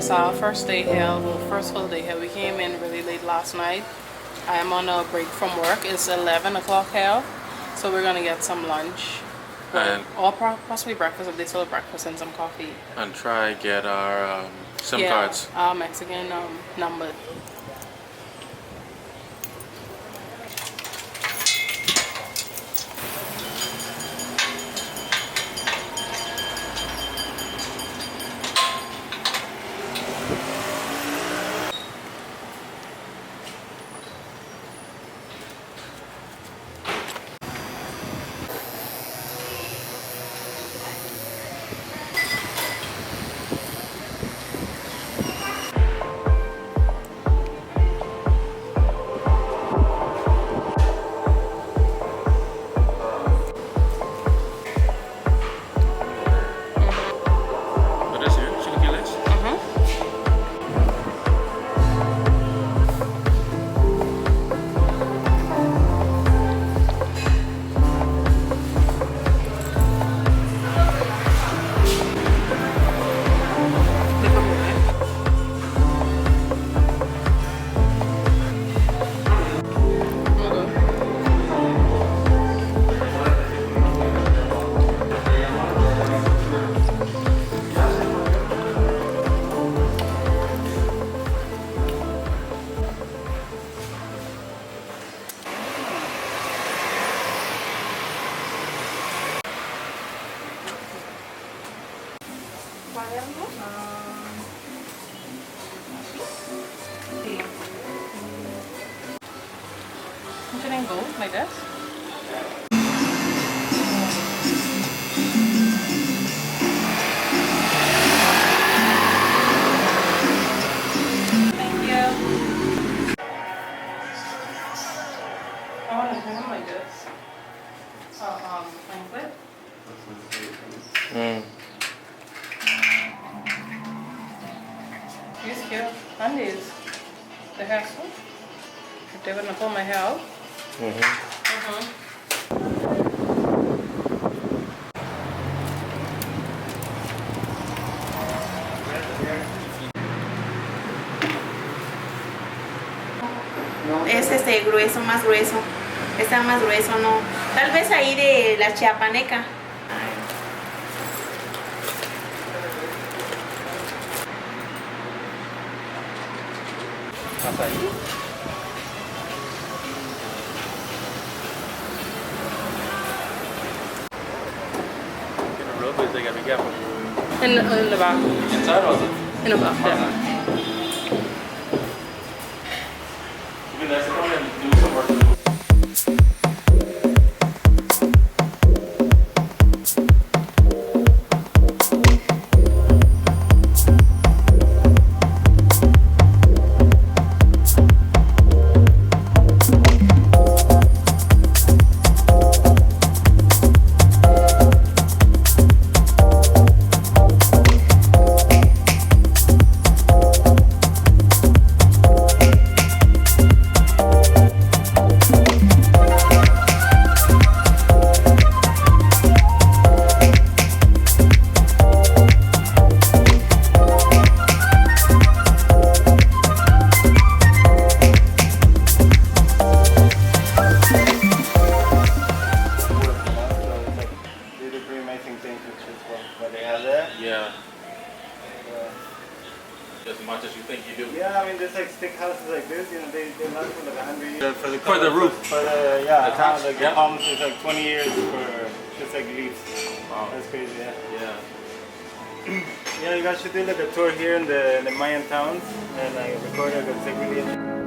It's our first day here, well, first full day here. We came in really late last night. I am on a break from work. It's 11 o'clock here, so we're gonna get some lunch. And or possibly breakfast if they still have breakfast and some coffee. And try get our SIM cards. Our Mexican number. Shouldn't go like this. Thank you. I want to hang them like this. Anklet. These cute undies. The hair suit. If they wouldn't pull my hair out. Es grueso, más grueso. Está más grueso, no. Tal vez ahí de la chiapaneca. ¿Pasa ahí? They gotta be careful. In the back. Inside or In the back, yeah. It'd be nice to come and do some work. Yeah. As much as you think you do. Yeah, I mean, there's like stick houses like this, you know, they last for like 100 years. For the roof. For the, yeah, the tops, like yeah. palms is like 20 years for just like leaves. Wow. That's crazy, yeah. Yeah. Yeah, you guys should do like a tour here in the Mayan towns and like record it, it's like really interesting.